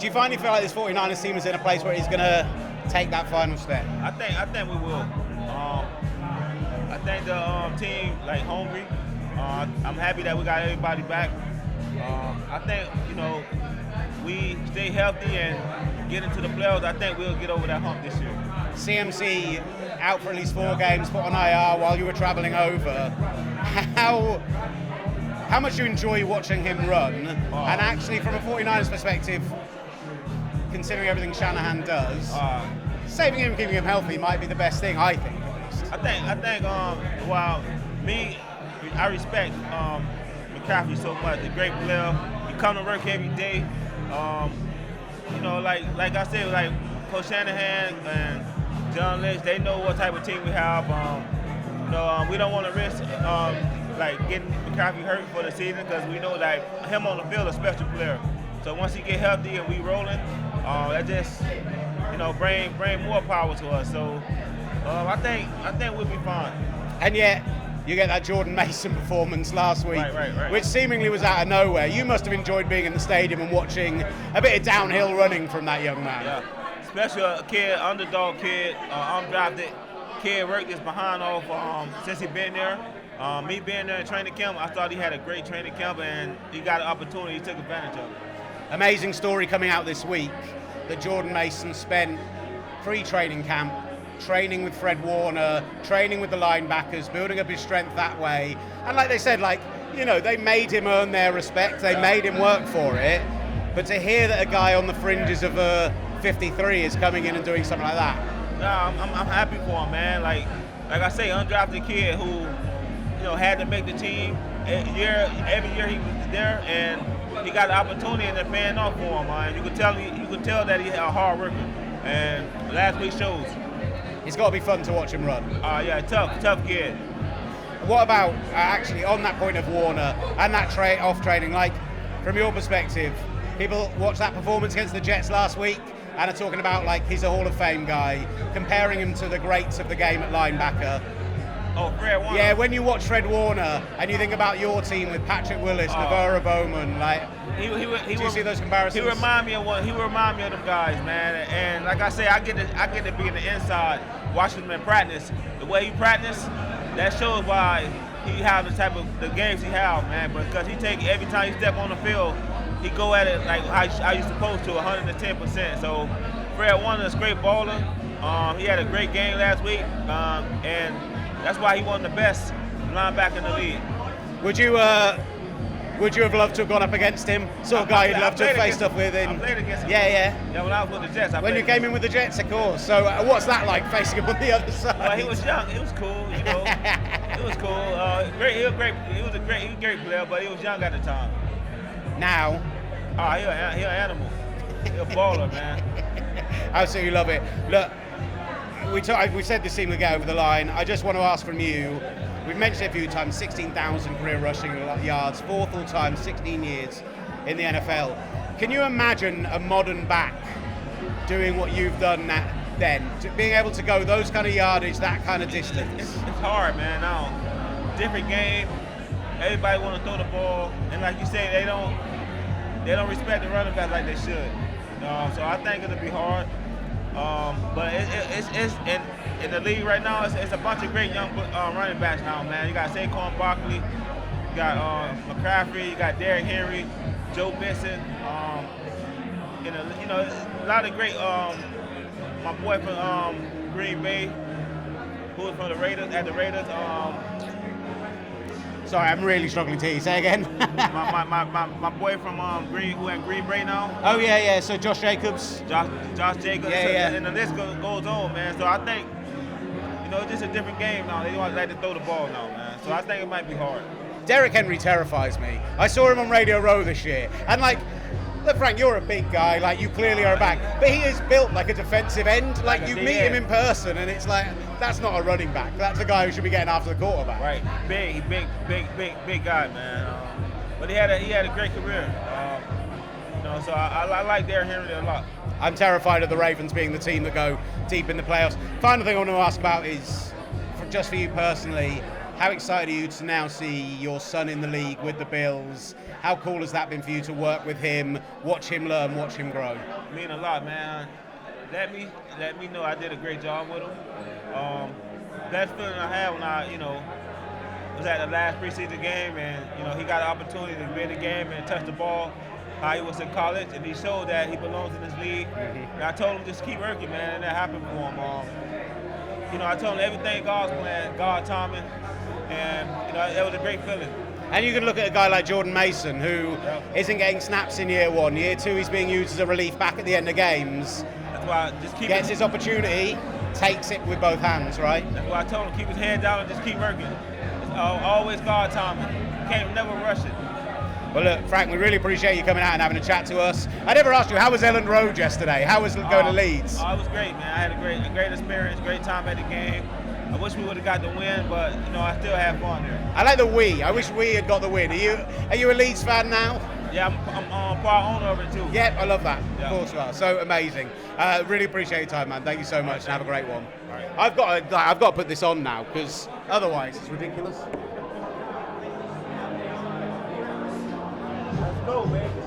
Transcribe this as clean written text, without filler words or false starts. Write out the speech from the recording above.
Do you finally feel like this 49ers team is in a place where he's going to take that final step? I think we will. I think the team hungry. I'm happy that we got everybody back. I think we stay healthy and get into the playoffs. I think we'll get over that hump this year. CMC out for at least 4 games, put on IR while you were travelling over. How much do you enjoy watching him run? And actually, from a 49ers perspective, considering everything Shanahan does, saving him and keeping him healthy might be the best thing, I think. I think. While I respect McCaffrey so much. He's a great player. He come to work every day. Like I said, like Coach Shanahan and John Lynch, they know what type of team we have. We don't want to risk getting McCaffrey hurt for the season because we know that him on the field is a special player. So once he get healthy and we rolling, that just bring more power to us. So I think we'll be fine. And yet, you get that Jordan Mason performance last week, right. which seemingly was out of nowhere. You must have enjoyed being in the stadium and watching a bit of downhill running from that young man. Yeah, especially a kid, underdog kid, undrafted kid, worked his behind off since he been there. Me being there in training camp, I thought he had a great training camp and he got an opportunity, he took advantage of it. Amazing story coming out this week that Jordan Mason spent pre-training camp training with Fred Warner, training with the linebackers, building up his strength that way. And like they said, they made him earn their respect, they made him work for it. But to hear that a guy on the fringes of 53 is coming in and doing something like that. No, I'm happy for him, man. Like I say, undrafted kid who, had to make the team. Every year he was there and he got the opportunity and they're paying off for him, man. You could tell that he's a hard worker. And last week shows. It's got to be fun to watch him run. Yeah, tough kid. What about actually on that point of Warner and that off training? Like, from your perspective, people watch that performance against the Jets last week and are talking about he's a Hall of Fame guy, comparing him to the greats of the game at linebacker. Oh, Fred Warner. Yeah, when you watch Fred Warner and you think about your team with Patrick Willis, Navarro Bowman, do you see those comparisons? He remind me of them guys, man. And like I say, I get to be in the inside, watching him in practice. The way he practice, that shows why he have the type of the games he have, man. Because he take every time he step on the field, he go at it like how you supposed to, 110%. So Fred Warner is a great baller. He had a great game last week, and that's why he won the best linebacker in the league. Would you have loved to have gone up against him? Sort of guy you'd love to have faced up with in. I played against him. Yeah, when I was with the Jets. When you came in with the Jets, of course. So what's that like, facing him on the other side? Well, he was young. It was cool, It was cool. Great. He was a great player, but he was young at the time. Now? He an animal. He a baller, man. Absolutely love it. Look, we said this team would get over the line. I just want to ask from you, we've mentioned it a few times, 16,000 career rushing yards, 4th all-time, 16 years in the NFL. Can you imagine a modern back doing what you've done then? Being able to go those kind of yardage, that kind of distance? It's hard, man. Now, different game. Everybody want to throw the ball. And like you say, they don't respect the running back like they should. So I think it'll be hard. But it's in the league right now. It's a bunch of great young running backs now, man. You got Saquon Barkley, you got McCaffrey, you got Derrick Henry, Joe Benson. A lot of great. My boy from Green Bay, who was from the Raiders. Sorry, I'm really struggling to hear you. Say again. my boy from who in Green Bay now. Oh yeah. So Josh Jacobs. Josh Jacobs. Yeah. And the list goes on, man. So I think it's just a different game now. They don't like to throw the ball now, man. So I think it might be hard. Derrick Henry terrifies me. I saw him on Radio Row this year, and look, Frank, you're a big guy, you clearly are a back, but he is built like a defensive end. You meet him in person and it's that's not a running back. That's a guy who should be getting after the quarterback. Right, big guy, man. But he had a great career. So I like Derrick Henry a lot. I'm terrified of the Ravens being the team that go deep in the playoffs. Final thing I want to ask about is, just for you personally, How excited are you to now see your son in the league with the Bills? How cool has that been for you to work with him, watch him learn, watch him grow? Mean a lot, man. Let me know I did a great job with him. Best feeling I had when I, was at the last preseason game, and he got an opportunity to be in the game and touch the ball. How he was in college, and he showed that he belongs in this league. And I told him just keep working, man, and that happened for him. I told him everything God's plan, God timing, and it was a great feeling. And you can look at a guy like Jordan Mason, who isn't getting snaps in year 1. Year 2, he's being used as a relief back at the end of games. That's why I just gets his opportunity, takes it with both hands, right? That's why I told him keep his head down and just keep working. Always God timing. Can't never rush it. Well, look, Frank, we really appreciate you coming out and having a chat to us. I never asked you, how was Ellen Road yesterday? How was going to Leeds? It was great, man. I had a great experience, great time at the game. I wish we would have got the win, but I still had fun there. I like the we. I wish we had got the win. Are you a Leeds fan now? Yeah, I'm part owner of it too. Yeah, I love that. Yeah. Of course you are. So amazing. Really appreciate your time, man. Thank you so much, and have a great one. All right. I've got to put this on now because otherwise it's ridiculous. Let's go, man.